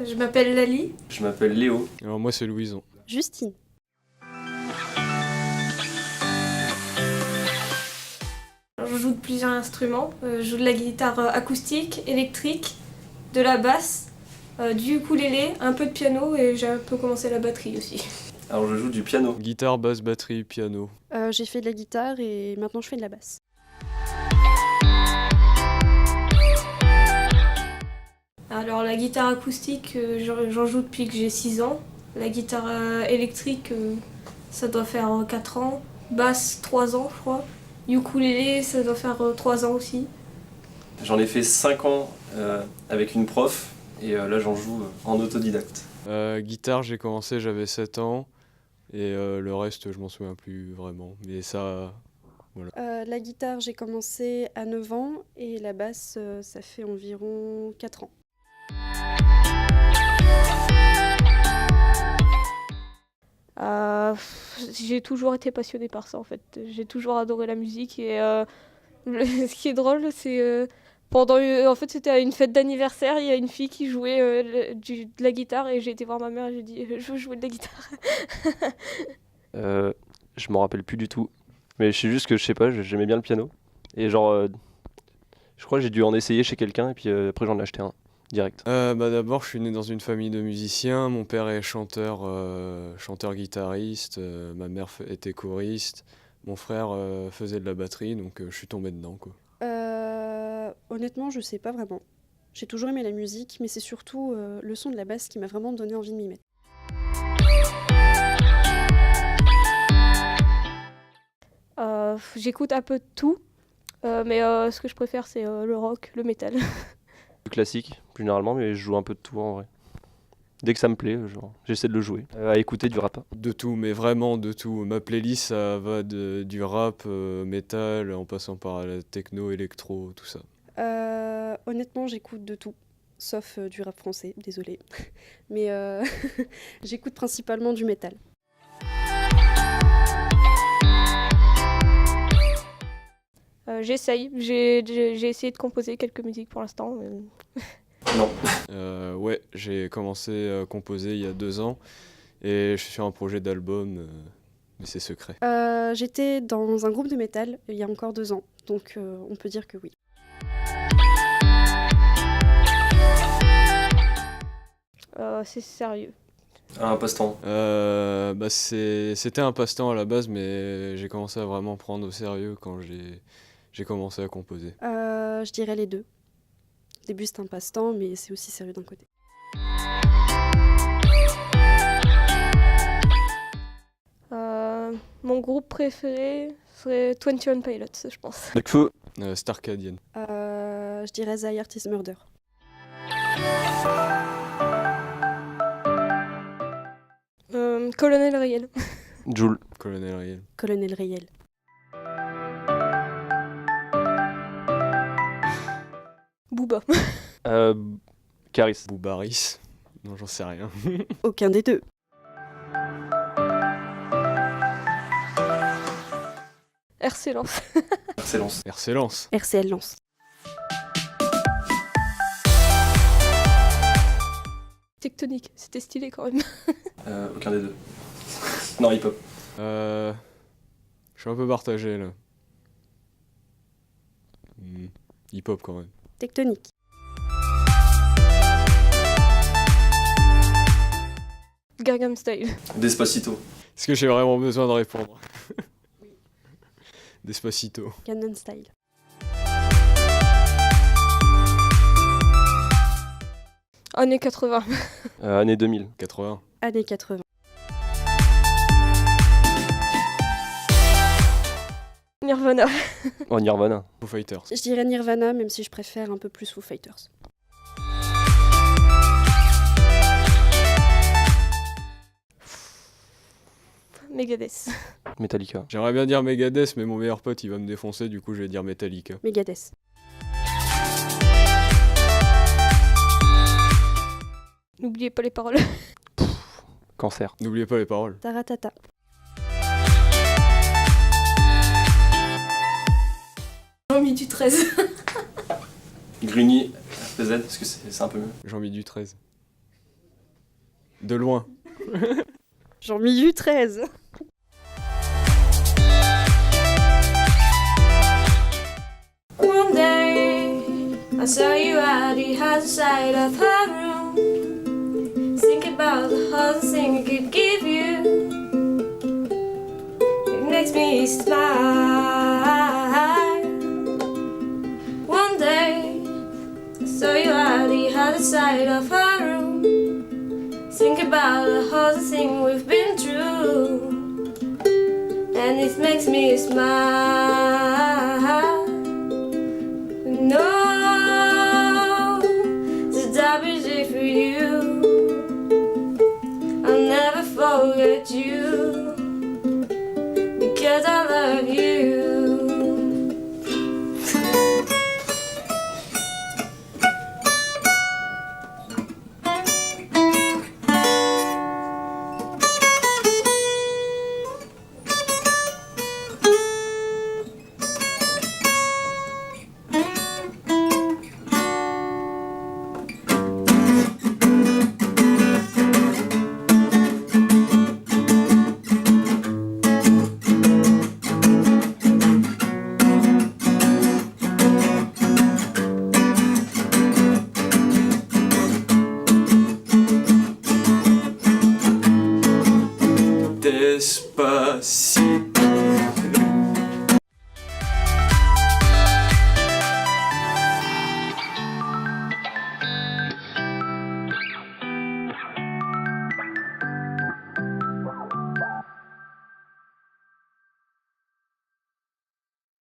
Je m'appelle Lali. Je m'appelle Léo. Alors moi c'est Louison. Justine. Je joue de plusieurs instruments. Je joue de la guitare acoustique, électrique, de la basse, du ukulélé, un peu de piano et j'ai un peu commencé la batterie aussi. Alors je joue du piano. Guitare, basse, batterie, piano. J'ai fait de la guitare et maintenant je fais de la basse. Alors la guitare acoustique, j'en joue depuis que j'ai 6 ans. La guitare électrique, ça doit faire 4 ans. Basse, 3 ans je crois. Ukulélé, ça doit faire 3 ans aussi. J'en ai fait 5 ans avec une prof et là j'en joue en autodidacte. Guitare j'ai commencé, j'avais 7 ans. Et le reste je m'en souviens plus vraiment. Mais ça, voilà. La guitare, j'ai commencé à 9 ans et la basse, ça fait environ 4 ans. J'ai toujours été passionnée par ça en fait. J'ai toujours adoré la musique et ce qui est drôle c'est en fait c'était à une fête d'anniversaire, il y a une fille qui jouait de la guitare et j'ai été voir ma mère et j'ai dit je veux jouer de la guitare. Je m'en rappelle plus du tout. Mais je sais juste que je sais pas, j'aimais bien le piano. Et genre, je crois que j'ai dû en essayer chez quelqu'un et puis après j'en ai acheté un. Direct. D'abord, je suis né dans une famille de musiciens. Mon père est chanteur guitariste. Ma mère était choriste. Mon frère faisait de la batterie, donc je suis tombé dedans, quoi. Honnêtement, je sais pas vraiment. J'ai toujours aimé la musique, mais c'est surtout le son de la basse qui m'a vraiment donné envie de m'y mettre. J'écoute un peu de tout, mais ce que je préfère c'est le rock, le métal. Classique, plus généralement, mais je joue un peu de tout en vrai. Dès que ça me plaît, genre, j'essaie de le jouer. À écouter du rap. De tout, mais vraiment de tout. Ma playlist, ça va du rap, métal, en passant par la techno, électro, tout ça. Honnêtement, j'écoute de tout, sauf du rap français, désolée. Mais j'écoute principalement du métal. J'essaye, j'ai essayé de composer quelques musiques pour l'instant. Non. Ouais, j'ai commencé à composer il y a 2 ans et je suis sur un projet d'album, mais c'est secret. J'étais dans un groupe de métal il y a encore 2 ans, donc on peut dire que oui. C'est sérieux. Un passe-temps. C'était un passe-temps à la base, mais j'ai commencé à vraiment prendre au sérieux quand j'ai commencé à composer. Je dirais les deux. Au début, c'est un passe-temps, mais c'est aussi sérieux d'un côté. Mon groupe préféré serait 21 Pilots, je pense. Nekfeu. Starcadian. Je dirais The Artist Murder. Colonel Riel. Joule. Colonel Riel. Colonel Riel. Booba. Caris. Boubaris. Non, j'en sais rien. Aucun des deux. RC Lens. Excellence. Excellence. RCL Lens. Tectonique, c'était stylé quand même. Aucun des deux. Non, hip-hop. Je suis un peu partagé là. Hip-hop quand même. Tectonique. Gangnam Style. Despacito. Est-ce que j'ai vraiment besoin de répondre? Despacito. Gangnam Style. Années 80. Année 2000. 80. Années 80. Nirvana. Oh, Nirvana. Foo Fighters. Je dirais Nirvana, même si je préfère un peu plus Foo Fighters. Megadeth. Metallica. J'aimerais bien dire Megadeth, mais mon meilleur pote il va me défoncer, du coup je vais dire Metallica. Megadeth. N'oubliez pas les paroles. Cancer. N'oubliez pas les paroles. Taratata. Jean-Mi du 13. Grigny. FZ, parce que c'est un peu mieux. Jean-Mi du 13. De loin. J'en mis eu 13. One day I saw you at the other side of her room. Think about the hardest thing I could give you. It makes me smile. One day I saw you at the other side of her room. Think about the hardest thing we've been through. And it makes me smile. No, the WJ for you. I'll never forget you because I love you. Despacito.